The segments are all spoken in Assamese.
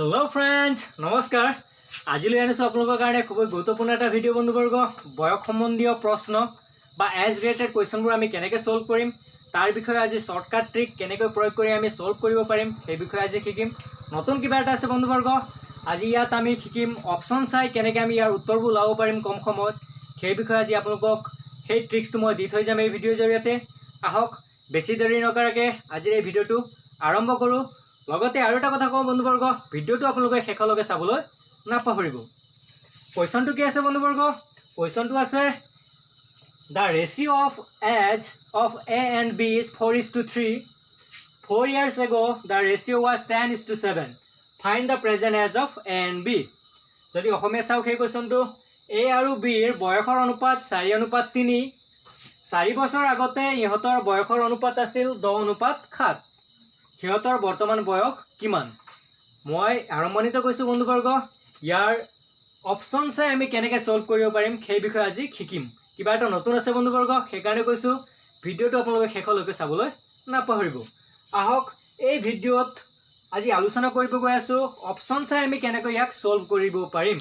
हेलो फ्रेंड्स नमस्कार आज लै आनिছোঁ আপোনালোকৰ কাৰণে খুব গুৰুত্বপূৰ্ণ এটা ভিডিঅ' বন্ধুবৰ্গ বয়স সম্বন্ধীয় প্ৰশ্ন বা এজ ৰিলেটেড কোৱেশ্যনবোৰ আমি কেনেকৈ সলভ কৰিম তাৰ বিষয়ে আজি শৰ্টকাট ট্ৰিক কেনেকৈ প্ৰয়োগ কৰি আমি সলভ কৰিব পাৰিম সেই বিষয়ে আজি শিকিম নতুন কিবা এটা আছে বন্ধুবৰ্গ আজি ইয়াত আমি শিকিম অপচন চাই কেনেকৈ আমি ইয়াৰ উত্তৰবোৰ ওলাব পাৰিম কম সময়ত সেই বিষয়ে আজি আপোনালোকক সেই ট্ৰিক্সটো মই দি থৈ যাম এই ভিডিঅ'ৰ জৰিয়তে আহক বেছি দেৰি নকৰাকৈ আজিৰ এই ভিডিঅ'টো আৰম্ভ কৰোঁ লগতে আৰু এটা কথা কওঁ বন্ধুবৰ্গ ভিডিঅ'টো আপোনালোকে শেষলৈকে চাবলৈ নাপাহৰিব কোৱেশ্যনটো কি আছে বন্ধুবৰ্গ কোৱেশ্যনটো আছে the ratio of age of A and B is 4:3 4 years ago the ratio was 10:7 find the present age of A and B যদি অসমীয়া চাওক সেই কোৱেশ্যনটো A আৰু B ৰ বয়সৰ অনুপাত 4:3 4 বছৰ আগতে ইহঁতৰ বয়সৰ অনুপাত আছিল 10:7 সিহঁতৰ বৰ্তমান বয়স কিমান মই আৰম্ভণিতে কৈছোঁ বন্ধুবৰ্গ ইয়াৰ অপচন চাই আমি কেনেকৈ সলভ কৰিব পাৰিম সেই বিষয়ে আজি শিকিম কিবা এটা নতুন আছে বন্ধুবৰ্গ সেইকাৰণে কৈছোঁ ভিডিঅ'টো আপোনালোকে শেষলৈকে চাবলৈ নাপাহৰিব আহক এই ভিডিঅ'ত আজি আলোচনা কৰিব গৈ আছোঁ অপচন চাই আমি কেনেকৈ ইয়াক সলভ কৰিব পাৰিম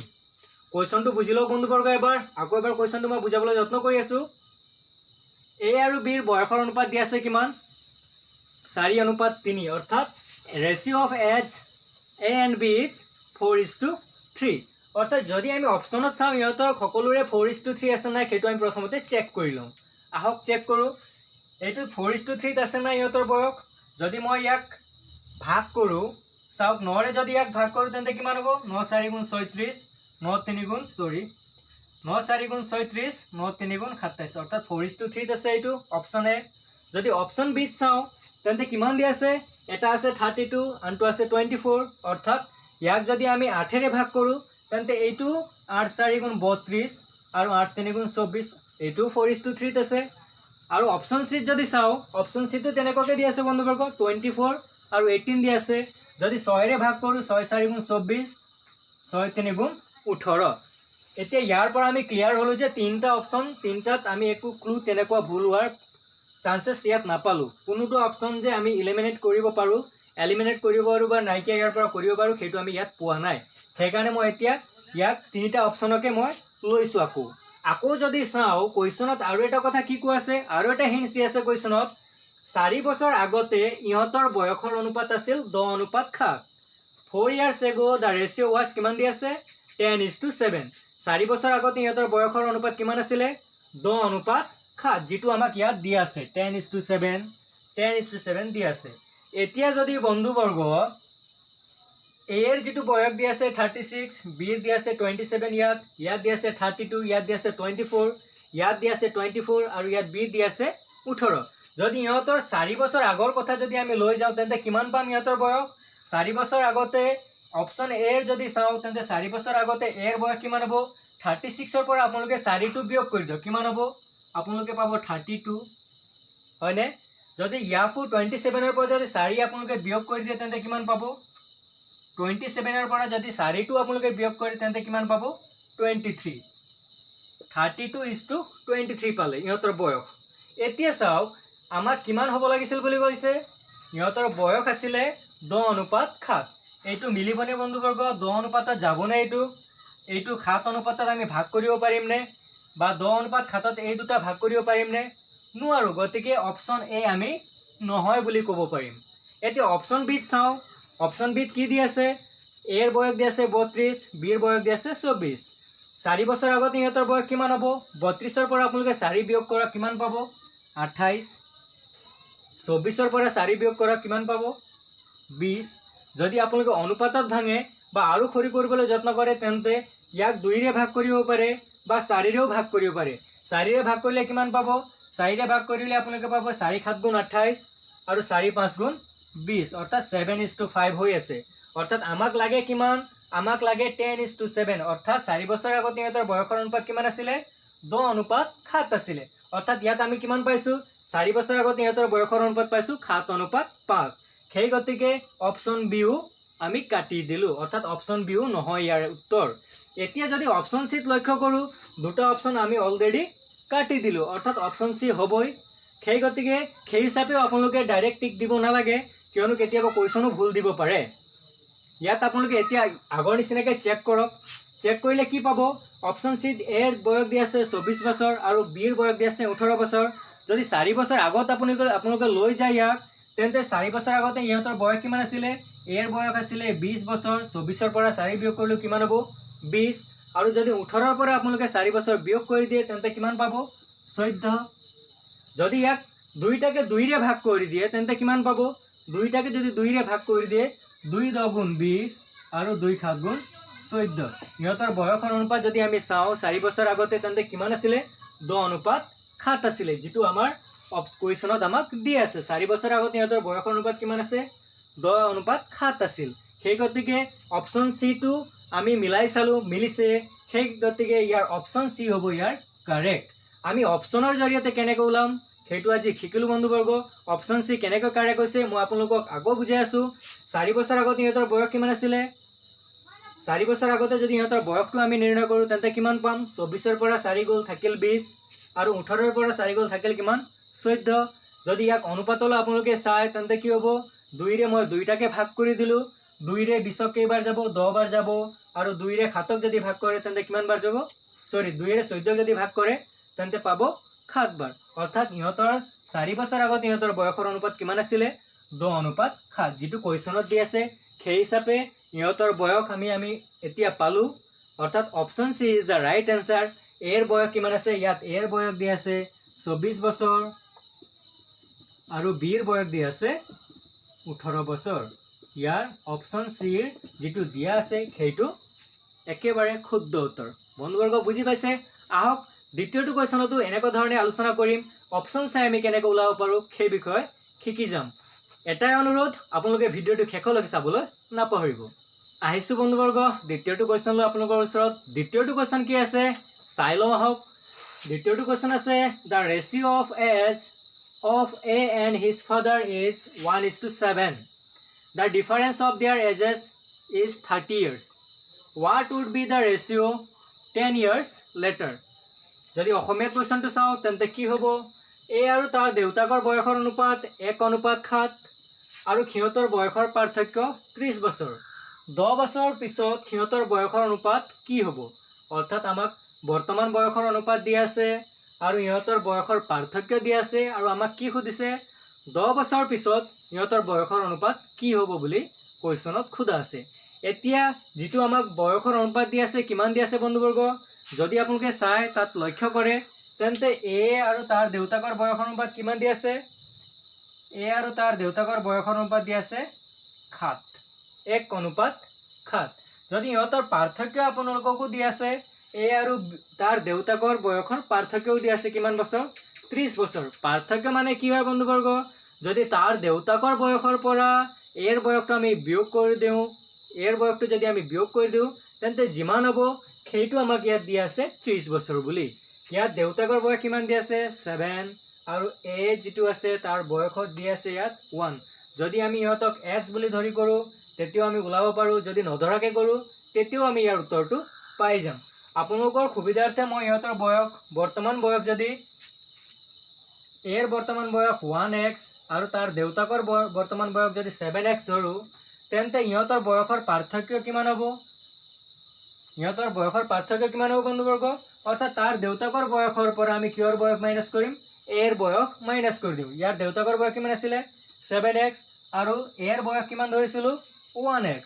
কোৱেশ্যনটো বুজি লওক বন্ধুবৰ্গ আকৌ এবাৰ কোৱেশ্যনটো মই বুজাবলৈ যত্ন কৰি আছোঁ A আৰু B ৰ বয়সৰ অনুপাত দিয়া আছে কিমান 4:3 অৰ্থাৎ ratio' of age A and B is 4:3 অৰ্থাৎ যদি আমি অপচনত চাওঁ ইহঁতৰ সকলোৰে 4:3 আছে নাই সেইটো আমি প্ৰথমতে চেক কৰি লওঁ আহক চেক কৰোঁ এইটো 4:3 আছে নাই ইহঁতৰ বয়স যদি মই ইয়াক ভাগ কৰোঁ চাওক 9ৰে যদি ইয়াক ভাগ কৰোঁ তেন্তে কিমান হ'ব 9 4 গুণ 36 9 3 গুণ 9 4 গুণ 36 9 3 গুণ 27 অৰ্থাৎ 4:3 আছে এইটো অপচন এ যদি অপচন বিত চাওঁ তেন্তে কিমান দিয়া আছে এটা আছে 32 আনটো আছে 24 অৰ্থাৎ ইয়াক যদি আমি 8ৰে ভাগ কৰোঁ তেন্তে এইটো 8 4 গুণ 32 আৰু 8 3 গুণ 24 এইটো 4:3 আছে আৰু অপচন সিত যদি চাওঁ অপচন সিটো তেনেকুৱাকৈ দিয়া আছে বন্ধুবৰ্গ 24 আৰু 18 দিয়া আছে যদি 6ৰে ভাগ কৰোঁ 6 4 গুণ 24 6 3 গুণ 18 এতিয়া ইয়াৰ পৰা আমি ক্লিয়াৰ হ'লো যে তিনিটা অপচন তিনিটাত আমি একো ক্লু তেনেকুৱা ভুল হোৱাৰ চান্সেছ ইয়াত নাপালোঁ কোনোটো অপচন যে আমি এলিমিনেট কৰিব পাৰোঁ এলিমিনেট কৰিব পাৰোঁ বা নাইকিয়া ইয়াৰ পৰা কৰিব পাৰোঁ সেইটো আমি ইয়াত পোৱা নাই সেইকাৰণে মই এতিয়া ইয়াক তিনিটা অপচনকে মই লৈছোঁ আকৌ যদি চাওঁ কুৱেশ্যনত আৰু এটা কথা কি কোৱা আছে আৰু এটা হিণ্টছ দি আছে কুৱেশ্যনত 4 বছৰ আগতে ইহঁতৰ বয়সৰ অনুপাত আছিল 10:7 4 years ago the ratio was কিমান দি আছে 10:7 4 বছৰ আগতে ইহঁতৰ বয়সৰ অনুপাত কিমান আছিলে 10:7 যিটো আমাক ইয়াত দিয়া আছে 10:7 দিয়া আছে এতিয়া যদি বন্ধুবৰ্গ এৰ যিটো বয়স দিয়া আছে 36 বিৰ দিয়া আছে 27 ইয়াত দিয়া আছে 32 ইয়াত দিয়া আছে 24 ইয়াত দিয়া আছে 24 আৰু ইয়াত বি দিয়া আছে 18 যদি ইহঁতৰ 4 বছৰ আগৰ কথা যদি আমি লৈ যাওঁ তেন্তে কিমান পাম ইহঁতৰ বয়স 4 বছৰ আগতে অপচন এৰ যদি চাওঁ তেন্তে 4 বছৰ আগতে এৰ বয়স কিমান হ'ব 36ৰ পৰা আপোনালোকে 4টো বিয়োগ কৰি দিয়ক কিমান হ'ব আপোনালোকে পাব 32 হয়নে যদি ইয়াকো 27ৰ পৰা যদি 4 আপোনালোকে বিয়োগ কৰি দিয়ে তেন্তে কিমান পাব 27ৰ পৰা যদি 4টো আপোনালোকে বিয়োগ কৰে তেন্তে কিমান পাব 23 32:23 পালে ইহঁতৰ বয়স এতিয়া চাওক আমাক কিমান হ'ব লাগিছিল বুলি কৈছে ইহঁতৰ বয়স আছিলে 10:7 এইটো মিলিবনে বন্ধুবৰ্গ 10:7 যাবনে এইটো 7:7 আমি ভাগ কৰিব পাৰিম নে বা 10:7 এই দুটা ভাগ কৰিব পাৰিম নে নোৱাৰো গতিকে অপচন এ আমি নহয় বুলি ক'ব পাৰিম এতিয়া অপচন বিত চাওঁ অপচন বিত কি দি আছে এৰ বয়স দি আছে 32 বিৰ বয়স দি আছে 24 4 বছৰ আগত ইহঁতৰ বয়স কিমান হ'ব 32ৰ পৰা আপোনালোকে 4 বিয়োগ কৰা কিমান পাব 28 24ৰ পৰা 4 বিয়োগ কৰা কিমান পাব 20 যদি আপোনালোকে অনুপাতত ভাঙে বা আৰু খৰি কৰিবলৈ যত্ন কৰে তেন্তে ইয়াক 2ৰে ভাগ কৰিব পাৰে বা 4ৰেও ভাগ কৰিব পাৰে 4ৰে ভাগ কৰিলে কিমান পাব 4ৰে ভাগ কৰিলে আপোনালোকে পাব 4 7 গুণ 28 আৰু 4 5 গুণ 20 অৰ্থাৎ 7:5 হৈ আছে অৰ্থাৎ আমাক লাগে কিমান আমাক লাগে 10:7 অৰ্থাৎ 4 বছৰ আগতে ইহঁতৰ বয়সৰ অনুপাত কিমান আছিলে 10:7 আছিলে অৰ্থাৎ ইয়াত আমি কিমান পাইছোঁ 4 বছৰ আগতে ইহঁতৰ বয়সৰ অনুপাত পাইছোঁ 7:5 সেই গতিকে অপচন বিও আমি কাটি দিলোঁ অৰ্থাৎ অপচন বিও নহয় ইয়াৰ উত্তৰ এতিয়া যদি অপচন চিত লক্ষ্য কৰোঁ দুটা অপচন আমি অলৰেডি কাটি দিলোঁ অৰ্থাৎ অপচন চি হ'বই সেই গতিকে সেই হিচাপেও আপোনালোকে ডাইৰেক্ট টিক দিব নালাগে কিয়নো কেতিয়াবা কুৱেশ্যনো ভুল দিব পাৰে ইয়াত আপোনালোকে এতিয়া আগৰ নিচিনাকৈ চেক কৰক। চেক কৰিলে কি পাব? অপশ্যন চিত এৰ বয়স দিয়া আছে 24 বছৰ আৰু বিৰ বয়স দিয়া আছে 18 বছৰ। যদি 4 বছৰ আগত আপোনালোকে লৈ যায় ইয়াক, তেন্তে 4 বছৰ আগতে ইহঁতৰ বয়স কিমান আছিলে? এৰ বয়স আছিলে 20 বছৰ। 24ৰ পৰা 4 বিয়োগ কৰিলে কিমান হ'ব? 20। আৰু যদি 18ৰ পৰা আপোনালোকে 4 বছৰ বিয়োগ কৰি দিয়ে তেন্তে কিমান পাব? 14। যদি ইয়াক দুইটাকে 2ৰে ভাগ কৰি দিয়ে তেন্তে কিমান পাব? দুইটাকে যদি 2ৰে ভাগ কৰি দিয়ে 2 × 10 = 20 আৰু 2 × 7 = 14। ইহঁতৰ বয়সৰ অনুপাত যদি আমি চাওঁ 4 বছৰ আগতে তেন্তে কিমান আছিলে? 10:7 আছিলে, যিটো আমাৰ কুৱেশ্যনত আমাক দি আছে। 4 বছৰ আগতে ইহঁতৰ বয়সৰ অনুপাত কিমান আছে? 10:7 আছিল। সেই গতিকে অপশ্যন চিটো আমি মিলাই চালোঁ, মিলিছে। সেই গতিকে ইয়াৰ অপশ্যন চি হ'ব ইয়াৰ কাৰেক্ট। আমি অপশ্যনৰ জৰিয়তে কেনেকৈ ওলাম সেইটো আজি শিকিলোঁ বন্ধুবৰ্গ। অপশ্যন চি কেনেকৈ কাৰেক্ট হৈছে মই আপোনালোকক আকৌ বুজাই আছোঁ। 4 বছৰ আগতে ইহঁতৰ বয়স কিমান আছিলে? 4 বছৰ আগতে যদি ইহঁতৰ বয়সটো আমি নিৰ্ণয় কৰোঁ তেন্তে কিমান পাম? 24ৰ পৰা 4 গ'ল থাকিল 20 আৰু 18ৰ পৰা 4 গ'ল থাকিল কিমান? 14। যদি ইয়াক অনুপাতলৈ আপোনালোকে চায় তেন্তে কি হ'ব? 2ৰে মই দুইটাকে ভাগ কৰি দিলোঁ। 2ৰে 20ক কেইবাৰ যাব? 10 বাৰ যাব। আৰু 2ৰে 7ক যদি ভাগ কৰে তেন্তে কিমান বাৰ যাব? 2ৰে 14ক যদি ভাগ কৰে তেন্তে পাব 7 বাৰ। অৰ্থাৎ ইহঁতৰ 4 বছৰ আগত ইহঁতৰ বয়সৰ অনুপাত কিমান আছিলে? 10:7, যিটো কুৱেশ্যনত দি আছে। সেই হিচাপে ইহঁতৰ বয়স আমি এতিয়া পালোঁ। অৰ্থাৎ option C is the right answer. এৰ বয়স কিমান আছে? ইয়াত এৰ বয়স দিয়া আছে 24 বছৰ আৰু বিৰ বয়স দিয়া আছে 18 বছৰ। ইয়াৰ অপশ্যন চিৰ যিটো দিয়া আছে সেইটো একেবাৰে শুদ্ধ উত্তৰ। বন্ধুবৰ্গ বুজি পাইছে? আহক দ্বিতীয়টো কুৱেশ্যনতো এনেকুৱা ধৰণে আলোচনা কৰিম। অপশ্যন চাই আমি কেনেকৈ ওলাব পাৰোঁ সেই বিষয়ে শিকি যাম। এটাই অনুৰোধ, আপোনালোকে ভিডিঅ'টো শেষলৈকে চাবলৈ নাপাহৰিব। আহিছোঁ বন্ধুবৰ্গ দ্বিতীয়টো কুৱেশ্যন লৈ আপোনালোকৰ ওচৰত। দ্বিতীয়টো কুৱেশ্যন কি আছে চাই লওঁ আহক। দ্বিতীয়টো কুৱেশ্যন আছে the ratio' of age of A and his father is 1:7. The difference of their ages is 30 years. What would be the ratio 10 years later? যদি অসমীয়া কুৱেশ্যনটো চাওঁ তেন্তে কি হ'ব? এ আৰু তাৰ দেউতাকৰ বয়সৰ অনুপাত 1:7 আৰু সিহঁতৰ বয়সৰ পাৰ্থক্য 30 বছৰ। 10 বছৰৰ পিছত সিহঁতৰ বয়সৰ অনুপাত কি হ'ব? অৰ্থাৎ আমাক বৰ্তমান বয়সৰ অনুপাত দিয়া আছে আৰু ইহঁতৰ বয়সৰ পাৰ্থক্য দিয়া আছে আৰু আমাক কি সুধিছে? 10 বছৰ পিছত ইহঁতৰ বয়সৰ অনুপাত কি হ'ব বুলি কুৱেশ্যনত সোধা আছে। এতিয়া যিটো আমাক বয়সৰ অনুপাত দিয়া আছে কিমান দিয়া আছে বন্ধুবৰ্গ? যদি আপোনালোকে চাই তাত লক্ষ্য কৰে তেন্তে এ আৰু তাৰ দেউতাকৰ বয়সৰ অনুপাত কিমান দিয়া আছে? এ আৰু তাৰ দেউতাকৰ বয়সৰ অনুপাত দিয়া আছে 7, 1:7। যদি ইহঁতৰ পাৰ্থক্য আপোনালোককো দিয়া আছে, এ আৰু তাৰ দেউতাকৰ বয়সৰ পাৰ্থক্যও দিয়া আছে কিমান বছৰ? 30 বছৰ। পাৰ্থক্য মানে কি হয় বন্ধুবৰ্গ? যদি তাৰ দেউতাকৰ বয়সৰ পৰা এৰ বয়সটো আমি বিয়োগ কৰি দিওঁ, এৰ বয়সটো যদি আমি বিয়োগ কৰি দিওঁ তেন্তে যিমান হ'ব সেইটো আমাক ইয়াত দিয়া আছে 30 বছৰ বুলি। ইয়াত দেউতাকৰ বয়স কিমান দিয়া আছে? 7 আৰু এ যিটো আছে তাৰ বয়সত দিয়া আছে ইয়াত 1। যদি আমি ইহঁতক এক্স বুলি ধৰি কৰোঁ তেতিয়াও আমি ওলাব পাৰোঁ, যদি নধৰাকৈ কৰোঁ তেতিয়াও আমি ইয়াৰ উত্তৰটো পাই যাম। আপোনালোকৰ সুবিধাৰ্থে মই ইহঁতৰ বৰ্তমান বয়স যদি এৰ বৰ্তমান বয়স 1x আৰু তাৰ দেউতাকৰ বৰ্তমান বয়স যদি 7x ধৰোঁ তেন্তে ইহঁতৰ বয়সৰ পাৰ্থক্য কিমান হ'ব? ইহঁতৰ বয়সৰ পাৰ্থক্য কিমান হ'ব বন্ধুবৰ্গ? অৰ্থাৎ তাৰ দেউতাকৰ বয়সৰ পৰা আমি কিহৰ বয়স মাইনাছ কৰিম? এৰ বয়স মাইনাছ কৰি দিওঁ। ইয়াৰ দেউতাকৰ বয়স কিমান আছিলে? 7x আৰু এৰ বয়স কিমান ধৰিছিলোঁ? 1x।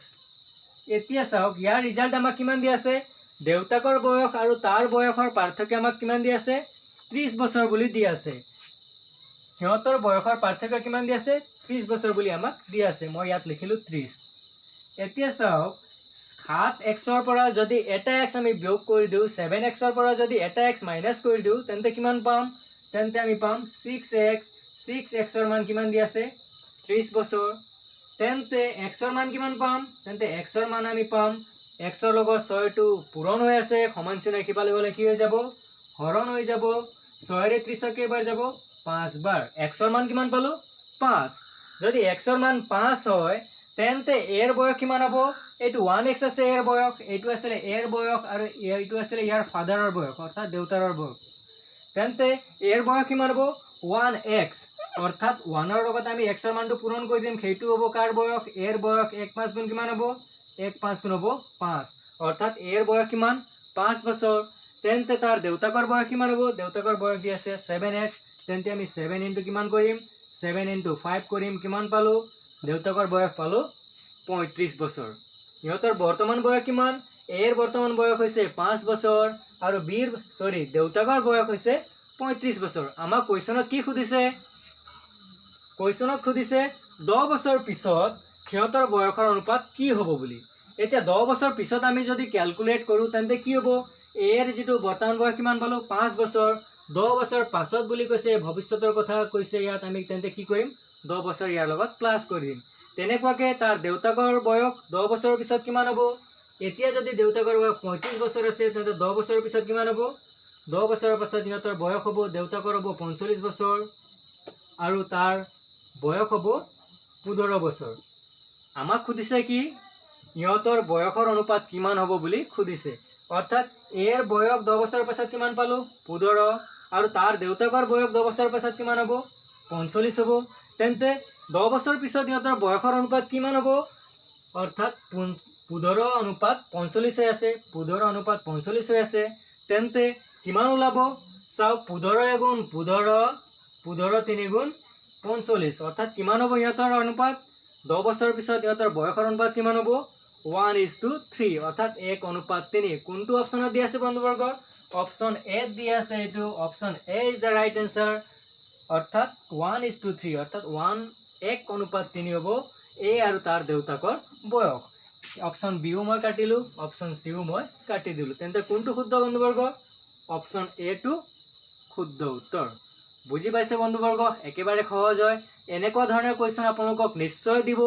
এতিয়া চাওক ইয়াৰ ৰিজাল্ট আমাক কিমান দিয়া আছে? দেউতাকৰ বয়স আৰু তাৰ বয়সৰ পাৰ্থক্য আমাক কিমান দিয়া আছে? 30 বছৰ বুলি দিয়া আছে। সিহঁতৰ বয়সৰ পাৰ্থক্য কিমান দিয়া আছে? 30 বছৰ বুলি আমাক দিয়া আছে। মই ইয়াত লিখিলোঁ 30। এতিয়া চাওক 7xৰ পৰা যদি এটা x আমি বিয়োগ কৰি দিওঁ, 7xৰ পৰা যদি এটা x মাইনাছ কৰি দিওঁ তেন্তে কিমান পাম? তেন্তে আমি পাম 6x। 6xৰ মান কিমান দিয়া আছে? 30 বছৰ। তেন্তে xৰ মান কিমান পাম? তেন্তে xৰ মান আমি পাম xৰ লগত 6টো পূৰণ হৈ আছে, সমান চিহ্ন সিফালে গ'লে কি হৈ যাব? হৰণ হৈ যাব। 6ৰে 30ক কেইবাৰ যাব? 5 বাৰ। xৰ মান কিমান পালোঁ? 5। যদি xৰ মান 5 হয় তেন্তে এৰ বয়স কিমান হ'ব? এইটো 1x আছে এৰ বয়স, এইটো আছিলে এৰ বয়স আৰু এইটো আছিলে ইয়াৰ ফাদাৰৰ বয়স অৰ্থাৎ দেউতাৰৰ বয়স। তেন্তে এৰ বয়স কিমান হ'ব? 1x। অৰ্থাৎ 1ৰ লগত আমি xৰ মানটো পূৰণ কৰি দিম, সেইটো হ'ব কাৰ বয়স? এৰ বয়স। 1 + 5 কিমান হ'ব? 1 5 গুণ হ'ব 5 অৰ্থাৎ এৰ বয়স কিমান 5 বছৰ তেন্তে তাৰ দেউতাকৰ বয়স কিমান হ'ব দেউতাকৰ বয়স দি আছে 7x তেন্তে আমি 7 ইনটু কিমান কৰিম 7 ইনটু 5 কৰিম কিমান পালো দেউতাকৰ বয়স পালো 35 বছৰ ইহঁতৰ বৰ্তমান বয়স কিমান এৰ বৰ্তমান বয়স হৈছে 5 বছৰ আৰু বিৰ দেউতাকৰ বয়স হৈছে 35 বছৰ আমাক কোৱেশ্যনত কি খুদিছে কোৱেশ্যনত খুদিছে 10 বছৰ পিছত সিহঁতৰ বয়সৰ অনুপাত কি হ'ব বুলি এতিয়া 10 বছৰ পিছত আমি যদি ক্যালকুলেট কৰো তেন্তে কি হ'ব এৰ যেটো বৰ্তমান বয়স কিমান পালো 5 বছৰ 10 বছৰ পাছত বুলি কৈছে ভৱিষ্যতৰ কথা কৈছে ইয়াত আমি তেন্তে কি কৰিম 10 বছৰ ইয়াৰ লগত প্লাস কৰিম তেনেকুৱাকে তাৰ দেউতাকৰ বয়স 10 বছৰৰ পিছত কিমান হ'ব এতিয়া যদি দেউতাকৰ বয়স 35 বছৰ আছে তেন্তে 10 বছৰৰ পিছত কিমান হ'ব 10 বছৰৰ পাছত ইহঁতৰ বয়স হ'ব দেউতাকৰ হ'ব 45 বছৰ আৰু তাৰ বয়স হ'ব 15 বছৰ আমাক খুদিছে কি ইহঁতৰ বয়সৰ অনুপাত কিমান হ'ব বুলি খুদিছে অৰ্থাৎ এৰ বয়স 10 বছৰৰ পাছত কিমান পালো 15 আৰু তাৰ দেউতাকৰ বয়স 10 বছৰৰ পাছত কিমান হ'ব 45 হ'ব তেন্তে 10 বছৰ পিছত ইহঁতৰ বয়সৰ অনুপাত কিমান হ'ব অৰ্থাৎ 15 অনুপাত 45 হৈ আছে 15 অনুপাত 45 হৈ আছে তেন্তে কিমান ওলাব চাওক 15 গুণ 15 15 3 গুণ 45 অৰ্থাৎ কিমান হ'ব ইহঁতৰ অনুপাত 10 বছৰ পিছত ইহঁতৰ বয়সৰ অনুপাত কিমান হ'ব 1:3 অৰ্থাৎ 1 অনুপাত 3 কোনটো অপচনত দি আছে বন্ধুবৰ্গ অপচন এ দি আছে এটো option A is the right answer অৰ্থাৎ 1:3 অৰ্থাৎ 1 অনুপাত 3 হ'ব এ আৰু তাৰ দেউতাকৰ বয়স অপচন বিও মই কাটিলো অপচন সিও মই কাটি দিলো তেন্তে কোনটো শুদ্ধ বন্ধুবৰ্গ অপচন এ টু শুদ্ধ উত্তৰ বুজি পাইছে বন্ধুবৰ্গ একেবাৰে সহজ হয় এনেকুৱা ধৰণৰ কোৱেশ্যন আপোনালোকক নিশ্চয় দিব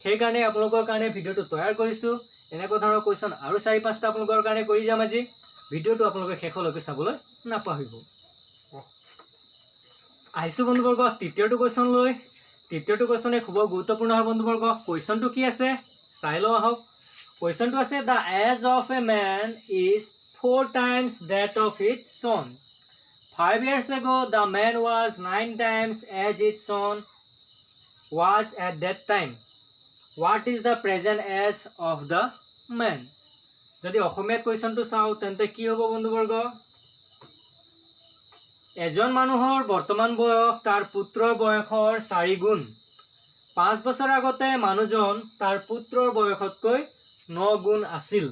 সেই কাৰণে আপোনালোকৰ কাৰণে ভিডিওটো তৈয়াৰ কৰিছো এনেকুৱা ধৰণৰ কোৱেশ্যন আৰু 4-5টা আপোনালোকৰ কাৰণে কৰি যাম আজি ভিডিওটো আপোনালোকে শেষলৈকে চাবলৈ নাপাহৰিব আহিছো বন্ধুবৰ্গ তৃতীয়টো কোৱেশ্যন লৈ তৃতীয়টো কোৱেশ্যনে খুব গুৰুত্বপূৰ্ণ হয় বন্ধুবৰ্গ কোৱেশ্যনটো কি আছে চাই লও আহক কোৱেশ্যনটো আছে the age of a man is 4 times that of its son 5 years ago the man was 9 times as its son was at that time what is the present age of the man যদি অসমীয়াত কোৱেশ্যনটো চাও তেন্তে কি হ'ব বন্ধুবৰ্গ এজন মানুহৰ বৰ্তমান বয়স তাৰ পুত্ৰৰ বয়সৰ 4 গুণ 5 বছৰ আগতে মানুহজন তাৰ পুত্ৰৰ বয়সতকৈ 9 গুণ আছিল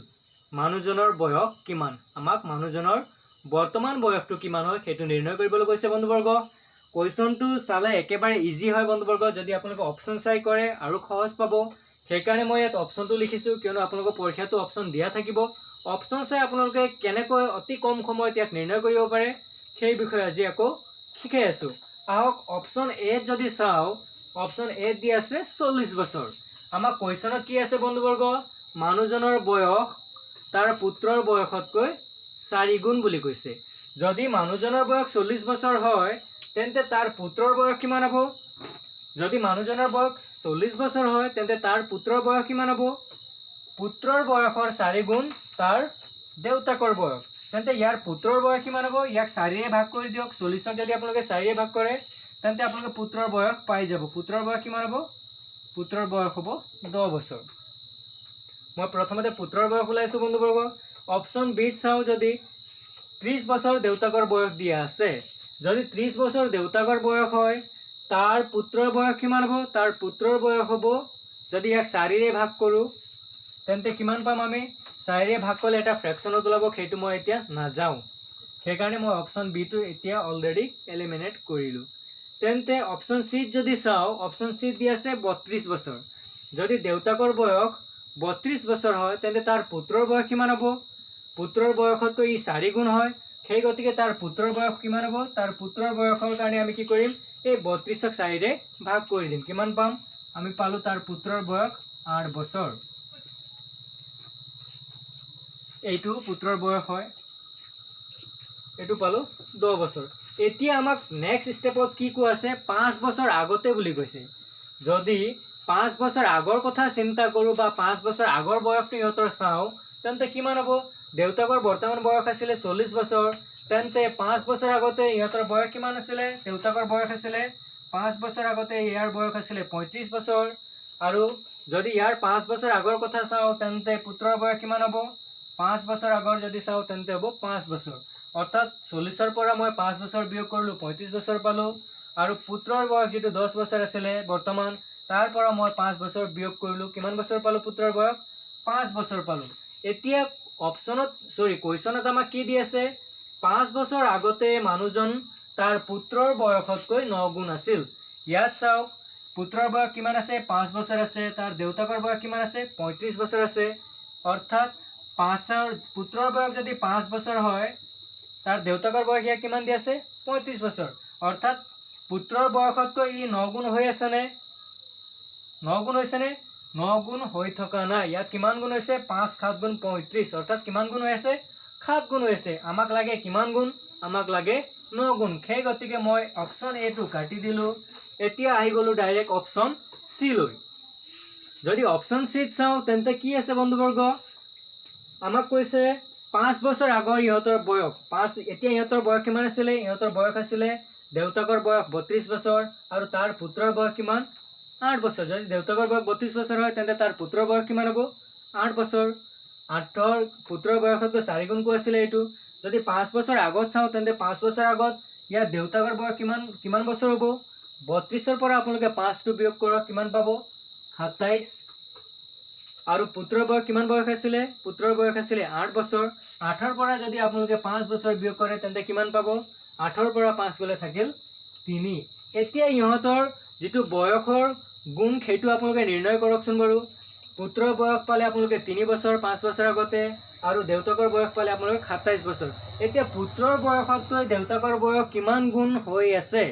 মানুহজনৰ বয়স কিমান আমাক মানুহজনৰ বৰ্তমান বয়সটো কিমান হয় হেতু নিৰ্ণয় কৰিবলৈ কৈছে বন্ধুবৰ্গ কোৱেশ্যনটো চালে একেবাৰে ইজি হয় বন্ধুবৰ্গ যদি আপোনালোকে অপচন চাই কৰে আৰু সহজ পাব সেই কাৰণে মই ইয়াত অপচনটো লিখিছো কিয়নো আপোনালোকৰ পৰীক্ষাটো অপচন দিয়া থাকিব অপচন চাই আপোনালোকে কেনেকৈ অতি কম সময়ত ইয়াক নিৰ্ণয় কৰিব পাৰে সেই বিষয়ে আজি আকৌ শিকাই আছো আহক অপচন এ যদি চাও অপচন এ দি আছে 40 বছৰ আমাক কোৱেশ্যনত কি আছে বন্ধুবৰ্গ মানুহজনৰ বয়স তাৰ পুত্ৰৰ বয়সতকৈ 4 গুণ বুলি কৈছে যদি মানুহজনৰ বয়স 40 বছৰ হয় তেন্তে তাৰ পুত্ৰৰ বয়স কিমান হ'ব যদি মানুহজনৰ বয়স 40 বছৰ হয় তেন্তে তাৰ পুত্ৰৰ বয়স কিমান হ'ব পুত্ৰৰ বয়সৰ 4 গুণ তাৰ দেউতাকৰ বয়স তেন্তে ইয়াৰ পুত্ৰৰ বয়স কিমান হ'ব ইয়াক 4 ৰে ভাগ কৰি দিয়ক 40ক যদি আপোনালোকে 4 ৰে ভাগ কৰে তেন্তে আপোনালোকে পুত্ৰৰ বয়স পাই যাব পুত্ৰৰ বয়স কিমান হ'ব পুত্ৰৰ বয়স হ'ব 10 বছৰ মই প্ৰথমতে পুত্ৰৰ বয়স উলাইছো বন্ধুবৰ্গ অপচন বি চাও যদি 30 বছৰ দেউতাকৰ বয়স দিয়া আছে যদি 30 বছৰ দেউতাকৰ বয়স হয় তাৰ পুত্ৰৰ বয়স কিমান হ'ব তাৰ পুত্ৰৰ বয়স হ'ব যদি ইয়াক 4 ৰে ভাগ কৰো তেন্তে কিমান পাম আমি 4 ৰে ভাগ কৰিলে এটা ফ্ৰেকশনত ওলাব সেইটো মই এতিয়া না যাও সেই কাৰণে মই অপচন বি টো এতিয়া অলৰেডি এলিমিনেট কৰিলো তেন্তে অপচন সি যদি চাও অপচন সি দি আছে 32 বছৰ যদি দেউতাকৰ বয়স 32 বছৰ হয় তেন্তে তাৰ পুত্ৰৰ বয়স কিমান হ'ব পুত্ৰৰ বয়সতকৈ ই 4 গুণ হয় সেই গতিকে তাৰ পুত্ৰৰ বয়স কিমান হ'ব তাৰ পুত্ৰৰ বয়সৰ কাৰণে আমি কি কৰিম এই 32ক 4 ৰে ভাগ কৰি দিম কিমান পাম আমি পালো তাৰ পুত্ৰৰ বয়স 8 বছৰ এইটো পুত্ৰৰ বয়স হয় এটু পালো 10 বছৰ এতিয়া আমাক নেক্সট স্টেপত কি কো আছে 5 বছৰ আগতে বুলি কৈছে যদি 5 বছৰ আগৰ কথা চিন্তা কৰো বা 5 বছৰ আগৰ বয়সটো ইহঁতৰ চাও তেন্তে কিমান হ'ব দেউতাকৰ বৰ্তমান বয়স আছিল 40 বছৰ তেন্তে 5 বছৰ আগতে ইহঁতৰ বয়স কিমান আছিল দেউতাকৰ বয়স আছিল 5 বছৰ আগতে ইয়াৰ বয়স আছিল 35 বছৰ আৰু যদি ইয়াৰ 5 বছৰ আগৰ কথা চাওঁ তেন্তে পুত্ৰৰ বয়স কিমান হ'ব 5 বছৰ আগৰ যদি চাওঁ তেন্তে হ'ব 5 বছৰ অৰ্থাৎ 40ৰ পৰা মই 5 বছৰ বিয়োগ কৰিলোঁ 35 বছৰ পালোঁ আৰু পুত্ৰৰ বয়স যেটো 10 বছৰ আছিলে বৰ্তমান তাৰ পৰা মই 5 বছৰ বিয়োগ কৰিলোঁ কিমান বছৰ পালোঁ পুত্ৰৰ বয়স 5 বছৰ পালোঁ এতিয়া অপচনত কোৱেশ্চনত আমাক কি দি আছে 5 বছৰ আগতে মানুহজন তাৰ পুত্ৰৰ বয়সতকৈ 9 গুণ আছিল ইয়াত চাওক পুত্ৰৰ বয়স কিমান আছে 5 বছৰ আছে তাৰ দেউতাকৰ বয়স কিমান আছে 35 বছৰ আছে অৰ্থাৎ পুত্ৰৰ বয়স যদি 5 বছৰ হয় তাৰ দেউতাকৰ বয়স ইয়াত কিমান দি আছে 35 বছৰ অৰ্থাৎ পুত্ৰৰ বয়সতকৈ ই 9 গুণ হৈ আছে নে 9 গুণ হৈছে নে 9 গুণ হৈ থকা নাই ইয়াত কিমান গুণ হৈছে 5 7 গুণ 35 অৰ্থাৎ কিমান গুণ হৈ আছে 7 গুণ হৈ আছে আমাক লাগে কিমান গুণ আমাক লাগে 9 গুণ সেই গতিকে মই অপচন এ টো কাটি দিলো এতিয়া আহি গলো ডাইৰেক্ট অপচন সি লৈ যদি অপচন সি চাও তেন্তে কি আছে বন্ধুবৰ্গ আমাক কৈছে 5 বছৰ আগৰ ইহতৰ বয়স 5 এতিয়া ইহতৰ বয়স কিমান আছিল ইহতৰ বয়স আছিল দেউতাকৰ বয়স 32 বছৰ আৰু তাৰ পুত্ৰৰ বয়স কিমান 8 বছৰ যদি দেউতাকৰ বয়স 32 বছৰ হয় তেন্তে তাৰ পুত্ৰৰ বয়স কিমান হ'ব 8 বছৰ 8ৰ পুত্ৰৰ বয়সতকৈ 4 গুণ কো আছিল এটো যদি 5 বছৰ আগত চাও তেন্তে 5 বছৰ আগত ইয়াৰ দেউতাকৰ বয়স কিমান বছৰ হ'ব 32ৰ পৰা আপোনালোকে 5 টো বিয়োগ কৰক কিমান পাব 27 আৰু পুত্ৰৰ বয়স কিমান বয়স আছিল পুত্ৰৰ বয়স আছিল 8 বছৰ 8ৰ পৰা যদি আপোনালোকে 5 বছৰ বিয়োগ কৰে তেন্তে কিমান পাব 8ৰ পৰা 5 গলে থাকিল 3 এতিয়া ইহতৰ যেটো বয়সৰ গুণ সেইটো আপোনালোকে নিৰ্ণয় কৰকচোন বাৰু পুত্ৰৰ বয়স পালে আপোনালোকে 3 বছৰ 5 বছৰ আগতে আৰু দেউতাকৰ বয়স পালে আপোনালোকে 27 বছৰ এতিয়া পুত্ৰৰ বয়সতকৈ দেউতাকৰ বয়স কিমান গুণ হৈ আছে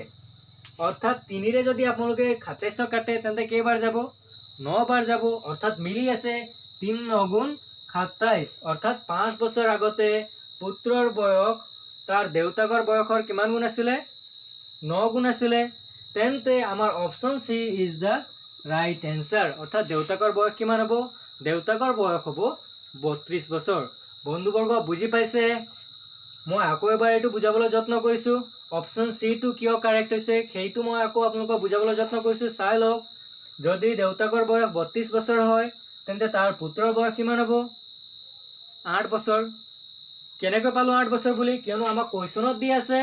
অৰ্থাৎ 3 ৰে যদি আপোনালোকে 27 কাটে তেন্তে কেইবাৰ যাব 9 বাৰ যাব অৰ্থাৎ মিলি আছে 3 9 গুণ 27 অৰ্থাৎ 5 বছৰ আগতে পুত্ৰৰ বয়স তাৰ দেউতাকৰ বয়সৰ কিমান গুণ আছিল 9 গুণ আছিল তেন্তে আমাৰ option C is the right answer অৰ্থাৎ দেউতাকৰ বয়স কিমান হ'ব দেউতাকৰ বয়স হ'ব 32 বছৰ বন্ধুবৰ্গ বুজি পাইছে মই আকৌ এবাৰ এটো বুজাবলৈ যত্ন কৰিছো অপচন সি টো কিয় কাৰেক্ট হৈছে সেইটো মই আকৌ আপোনালোকক বুজাবলৈ যত্ন কৰিছো চাই লওক যদি দেউতাকৰ বয়স 32 বছৰ হয় তেন্তে তাৰ পুত্ৰৰ বয়স কিমান হ'ব 8 বছৰ কেনেকৈ পালো 8 বছৰ বুলি কিয়নো আমাক কোৱেশ্চনত দি আছে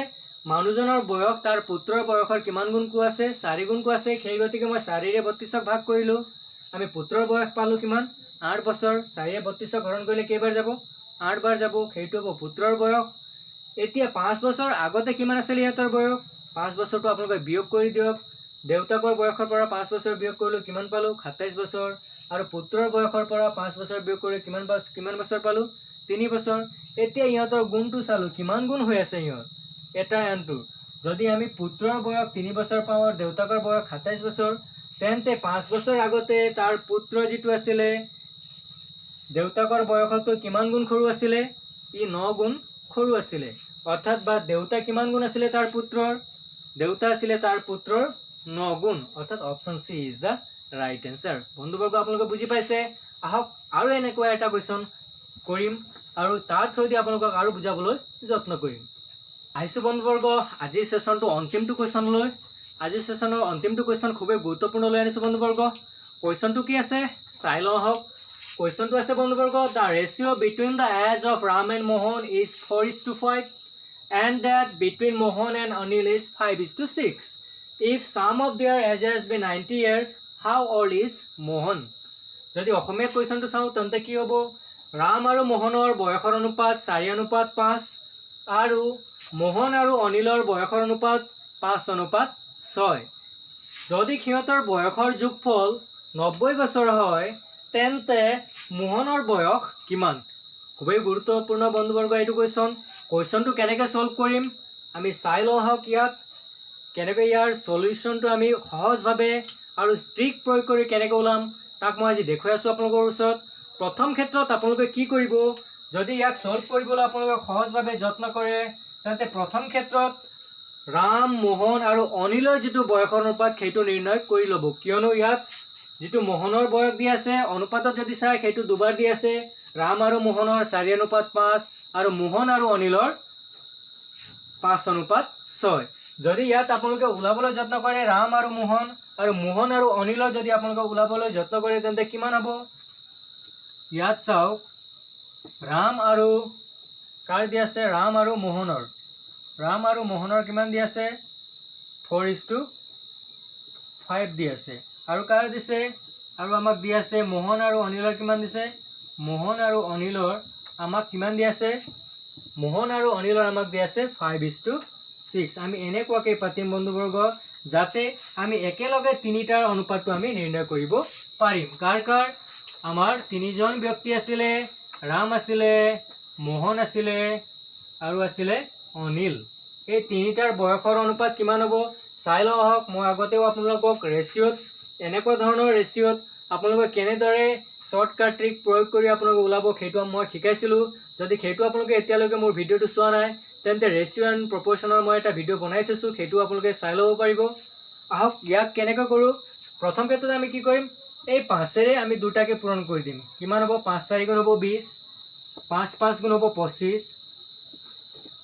মানুহজনৰ বয়স তাৰ পুত্ৰৰ বয়সৰ কিমান গুণ কো আছে 4 গুণ কো আছে সেই গতিকে মই 4 ৰে 32ক ভাগ কৰিলো আমি পুত্ৰৰ বয়স পালো কিমান 8 বছৰ 4 ৰে 32ক হৰণ কৰিলে কেইবাৰ যাব 8 বাৰ যাব সেইটো হ'ব পুত্ৰৰ বয়স এতিয়া 5 বছৰ আগতে কিমান আছিল ইহতৰ বয়স 5 বছৰটো আপোনালোকে বিয়োগ কৰি দিয়ক দেউতাকৰ বয়সৰ পৰা 5 বছৰ বিয়োগ কৰিলো কিমান পালো 27 বছৰ আৰু পুত্ৰৰ বয়সৰ পৰা 5 বছৰ বিয়োগ কৰি কিমান বছৰ পালো 3 বছৰ এতিয়া ইহতৰ গুণটো চালো কিমান গুণ হৈ আছে ইহত এটা আনটো যদি আমি পুত্ৰৰ বয়স 3 বছৰ পাও আৰু দেউতাকৰ বয়স 27 বছৰ তেন্তে 5 বছৰ আগতে তাৰ পুত্ৰ যেটো আছিল দেউতাকৰ বয়সতকৈ কিমান গুণ সৰু আছিল ই 9 গুণ সৰু আছিল অৰ্থাৎ বা দেউতা কিমান গুণ আছিল তাৰ পুত্ৰৰ দেউতা আছিল তাৰ পুত্ৰৰ 9 গুণ অৰ্থাৎ option C is the right answer বন্ধুবৰ্গ আপোনালোকে বুজি পাইছে আহক আৰু এনেকুৱা এটা কোৱেশ্চন কৰিম আৰু তাৰ থ্ৰুদি আপোনালোকক আৰু বুজাবলৈ যত্ন কৰিম আইছো বন্ধুবৰ্গ আজিৰ সেশনটো অন্তিমটো কোৱেশ্চন লৈ আজিৰ সেশনৰ অন্তিমটো কোৱেশ্চন খুবেই গুৰুত্বপূৰ্ণ লৈ আনিছো বন্ধুবৰ্গ কোৱেশ্চনটো কি আছে চাই লও হওক কোৱেশ্চনটো আছে বন্ধুবৰ্গ the ratio between the age of Ram and Mohan is 4:5 and that between Mohan and Anil is 5:6 if some of their ages be 90 years how old is Mohan যদি অসমীয়া কোৱেশ্চনটো চাও তেন্তে কি হ'ব ৰাম আৰু মোহনৰ বয়সৰ অনুপাত 4:5 আৰু মোহন আৰু অনিলৰ বয়সৰ অনুপাত 5:6 যদি সিহঁতৰ বয়সৰ যোগফল 90 বছৰ হয় তেন্তে মোহনৰ বয়স কিমান খুবেই গুৰুত্বপূৰ্ণ বন্ধুবৰ্গ এইটো কোৱেশ্চনটো কেনেকৈ সলভ কৰিম আমি চাই লও হওক ইয়াত কেনেকৈ ইয়াৰ সলিউশনটো আমি সহজভাৱে আৰু ট্ৰিক প্ৰয়োগ কৰি কেনেকৈ ওলাম তাক মই আজি দেখুৱাই আছো আপোনালোকৰ ওচৰত প্ৰথম ক্ষেত্ৰত আপোনালোকে কি কৰিব যদি ইয়াক সলভ কৰিবলৈ আপোনালোকে সহজভাৱে যত্ন কৰে তেন্তে প্ৰথম ক্ষেত্ৰত ৰাম মোহন আৰু অনিলৰ যেটো বয়সৰ অনুপাত সেইটো নিৰ্ণয় কৰি ল'ব কিয়নো ইয়াত যেটো মোহনৰ বয়স দি আছে অনুপাতত যদি চাই সেইটো দুবাৰ দি আছে ৰাম আৰু মোহনৰ 4:5 আৰু মোহন আৰু অনিলৰ 5:6 যদি ইয়াত আপোনালোকে ওলাবলৈ যত্ন কৰে ৰাম আৰু মোহন আৰু অনিলৰ যদি আপোনালোকে ওলাবলৈ যত্ন কৰে তেন্তে কিমান হ'ব? ইয়াত চাওক ৰাম আৰু কাৰ দি আছে? ৰাম আৰু মোহনৰ কিমান দি আছে? 4:5 দি আছে। আৰু কাৰ দিছে? আৰু আমাক দি আছে মোহন আৰু অনিলৰ কিমান দিছে? মোহন আৰু অনিলৰ আমাক কিমান দি আছে? মোহন আৰু অনিলৰ আমাক দি আছে 5:6। আমি এনেকুৱাকৈ পাতিম বন্ধুবৰ্গ যাতে আমি একেলগে তিনিটাৰ অনুপাতটো আমি নিৰ্ণয় কৰিব পাৰিম। কাৰ আমাৰ তিনিজন ব্যক্তি আছিলে, ৰাম আছিলে, মোহন আছিলে আৰু আছিলে অনিল। এই তিনিটাৰ বয়সৰ অনুপাত কিমান হ'ব চাই লওঁ আহক। মই আগতেও আপোনালোকক ৰেচিঅ'ত এনেকুৱা ধৰণৰ ৰেচিঅ'ত আপোনালোকে কেনেদৰে শ্বৰ্টকাট ট্ৰিক প্ৰয়োগ কৰি আপোনালোকে ওলাব সেইটো মই শিকাইছিলোঁ। যদি সেইটো আপোনালোকে এতিয়ালৈকে মোৰ ভিডিঅ'টো চোৱা নাই তেন্তে ৰেচিঅ' এণ্ড প্ৰপ'ৰ্চনৰ মই এটা ভিডিঅ' বনাই থৈছোঁ, সেইটো আপোনালোকে চাই ল'ব পাৰিব। আহক ইয়াক কেনেকৈ কৰোঁ। প্ৰথম ক্ষেত্ৰত আমি কি কৰিম? এই 5ৰে আমি দুটাকে পূৰণ কৰি দিম। কিমান হ'ব? 5 4 গুণ হ'ব 20, 5 5 গুণ হ'ব 25।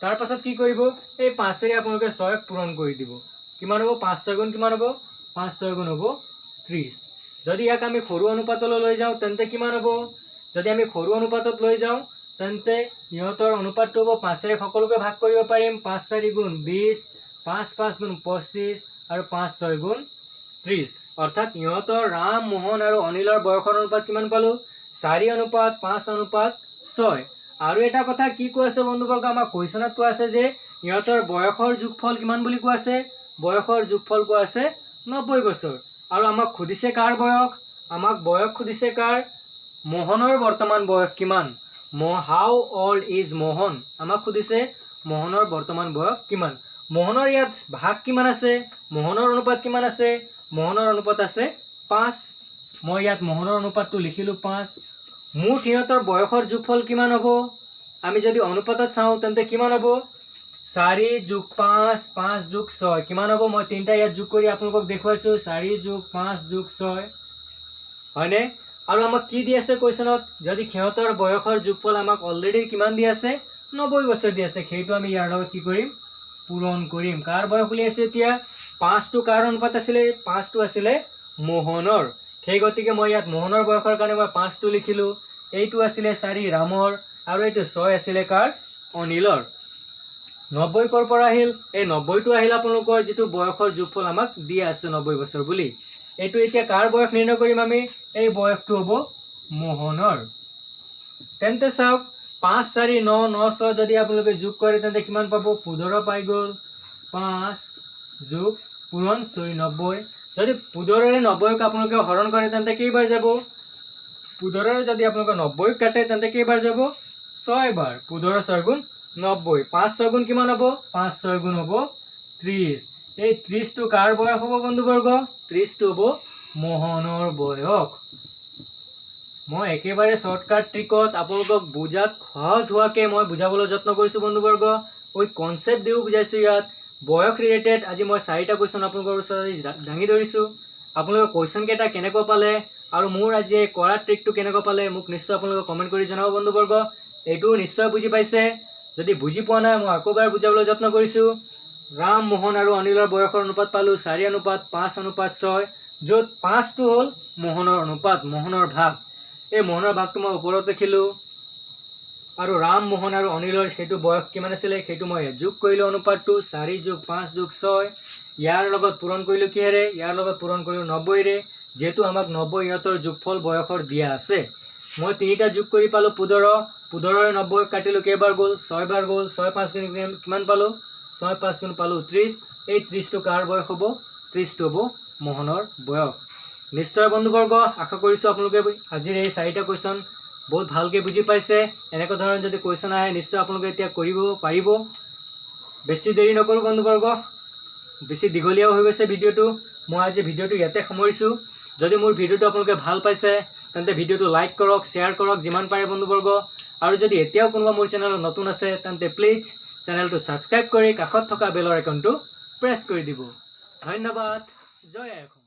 তাৰ পাছত কি কৰিব? এই 5ৰে আপোনালোকে 6ক পূৰণ কৰি দিব। কিমান হ'ব? 5 6 গুণ কিমান হ'ব? 5 6 গুণ হ'ব 30। যদি ইয়াক আমি সৰু অনুপাতলৈ লৈ যাওঁ তেন্তে কিমান হ'ব? যদি আমি সৰু অনুপাতত লৈ যাওঁ তেন্তে ইহঁতৰ অনুপাতটো হ'ব 5ৰে সকলোকে ভাগ কৰিব পাৰিম। 5 4 গুণ 20, 5 5 গুণ 25 আৰু 5 6 গুণ 30। অৰ্থাৎ ইহঁতৰ ৰাম মোহন আৰু অনিলৰ বয়সৰ অনুপাত কিমান পালোঁ? 4:5:6। আৰু এটা কথা কি কৈ আছে বন্ধুবৰ্গ, আমাৰ কুৱেশ্যনত কোৱা আছে যে ইহঁতৰ বয়সৰ যোগফল কিমান বুলি কোৱা আছে? বয়সৰ যোগফল কোৱা আছে 90 বছৰ। আৰু আমাক সুধিছে কাৰ বয়স? আমাক বয়স সুধিছে কাৰ? মোহনৰ বৰ্তমান বয়স কিমান? হাউ অল্ড ইজ মোহন? আমাক সুধিছে মোহনৰ বৰ্তমান বয়স কিমান। মোহনৰ ইয়াত ভাগ কিমান আছে? মোহনৰ অনুপাত কিমান আছে? মোহনৰ অনুপাত আছে 5। মই ইয়াত মোহনৰ অনুপাতটো লিখিলোঁ 5। মুঠ সিহঁতৰ বয়সৰ যোগফল কিমান হ'ব? আমি যদি অনুপাতত চাওঁ তেন্তে কিমান হ'ব? 4 + 5 5 + 6 কিমান হ'ব? মই তিনিটা ইয়াত যোগ কৰি আপোনালোকক দেখুৱাইছোঁ। 4 + 5 + 6 হয়নে? আৰু আমাক কি দি আছে কুৱেশ্যনত? যদি সিহঁতৰ বয়সৰ যোগফল আমাক অলৰেডি কিমান দি আছে? 90 বছৰ দি আছে। সেইটো আমি ইয়াৰ লগত কি কৰিম? পূৰণ কৰিম। কাৰ বয়স উলিয়াইছোঁ এতিয়া? 5টো কাৰ অনুপাত আছিলে? 5টো আছিলে মোহনৰ। সেই গতিকে মই ইয়াত মোহনৰ বয়সৰ কাৰণে মই 5টো লিখিলোঁ। এইটো আছিলে 4 ৰামৰ আৰু এইটো 6 আছিলে কাৰ? অনিলৰ। 90 ক'ৰ পৰা আহিল? এই 90টো আহিল আপোনালোকৰ যিটো বয়সৰ যোগফল আমাক দিয়া আছে 90 বছৰ বুলি। এইটো এতিয়া কাৰ বয়স নিৰ্ণয় কৰিম আমি? এই বয়সটো হ'ব মোহনৰ। তেন্তে চাওক 5 4 9 9 6 যদি আপোনালোকে যোগ কৰে তেন্তে কিমান পাব? 15 পাই গ'ল। 5 যোগ পূৰণ 90। যদি 15ৰে 90ক আপোনালোকে হৰণ কৰে তেন্তে কেইবাৰ যাব? 15ৰে যদি আপোনালোকে 90ক কাটে তেন্তে কেইবাৰ যাব? 6 বাৰ। 15 6 গুণ 90। 5 6 গুণ কিমান হ'ব? 5 6 গুণ হ'ব 30। এই 30টো কাৰ বয়স হ'ব বন্ধুবৰ্গ? 30টো হ'ব মোহনৰ বয়স। মই একেবাৰে শ্বৰ্টকাট ট্ৰিকত আপোনালোকক বুজাত সহজ হোৱাকৈ মই বুজাবলৈ যত্ন কৰিছোঁ বন্ধুবৰ্গ। কনচেপ্ট দিও বুজাইছোঁ ইয়াত। বয়স ৰিলেটেড আজি মই 4টা কুৱেশ্যন আপোনালোকৰ ওচৰত দাঙি ধৰিছোঁ। আপোনালোকে কুৱেশ্যন কেইটা কেনেকুৱা পালে আৰু মোৰ আজি এই কৰা ট্ৰিকটো কেনেকুৱা পালে মোক নিশ্চয় আপোনালোকে কমেণ্ট কৰি জনাব বন্ধুবৰ্গ। এইটোও নিশ্চয় বুজি পাইছে। যদি বুজি পোৱা নাই মই আকৌ এবাৰ বুজাবলৈ যত্ন কৰিছোঁ। ৰাম মোহন আৰু অনিলৰ বয়সৰ অনুপাত পালোঁ 4:5:6, য'ত 5টো হ'ল মোহনৰ অনুপাত, মোহনৰ ভাগ। এই মোহনৰ ভাগটো মই ওপৰত লিখিলোঁ। আৰু ৰাম মোহন আৰু অনিলৰ সেইটো বয়স কিমান আছিলে সেইটো মই যোগ কৰিলোঁ অনুপাতটো 4 + 5 + 6। ইয়াৰ লগত পূৰণ কৰিলোঁ কিহেৰে? ইয়াৰ লগত পূৰণ কৰিলোঁ 90ৰে, যিহেতু আমাক 90 ইহঁতৰ যোগফল বয়সৰ দিয়া আছে। মই তিনিটা যোগ কৰি পালোঁ 15। 15ৰে 90ক কাটিলোঁ কেইবাৰ গ'ল? 6 বাৰ গ'ল। 6 5 গুণ কিমান পালোঁ? 6 5 গুণ পালোঁ 30। এই 30টো কাৰ বয়স হ'ব? 30টো হ'ব মোহনৰ বয়স। নিশ্চয় বন্ধুবৰ্গ আশা কৰিছোঁ আপোনালোকে আজিৰ এই 4টা কুৱেশ্যন বহুত ভালকৈ বুজি পাইছে। এনেকুৱা ধৰণৰ যদি কুৱেশ্যন আহে নিশ্চয় আপোনালোকে এতিয়া কৰিব পাৰিব। বেছি দেৰি নকৰোঁ বন্ধুবৰ্গ, বেছি দীঘলীয়াও হৈ গৈছে ভিডিঅ'টো। মই আজি ভিডিঅ'টো ইয়াতে সামৰিছোঁ। যদি মোৰ ভিডিঅ'টো আপোনালোকে ভাল পাইছে তেন্তে ভিডিঅ'টো লাইক কৰক, শ্বেয়াৰ কৰক যিমান পাৰে বন্ধুবৰ্গ। আৰু যদি এতিয়াও কোনোবা মোৰ চেনেলত নতুন আছে তেন্তে প্লিজ চেনেলটো ছাবস্ক্ৰাইব কৰি কাষত থকা বেলৰ আইকনটো প্ৰেছ কৰি দিব। ধন্যবাদ। জয় আই অসম।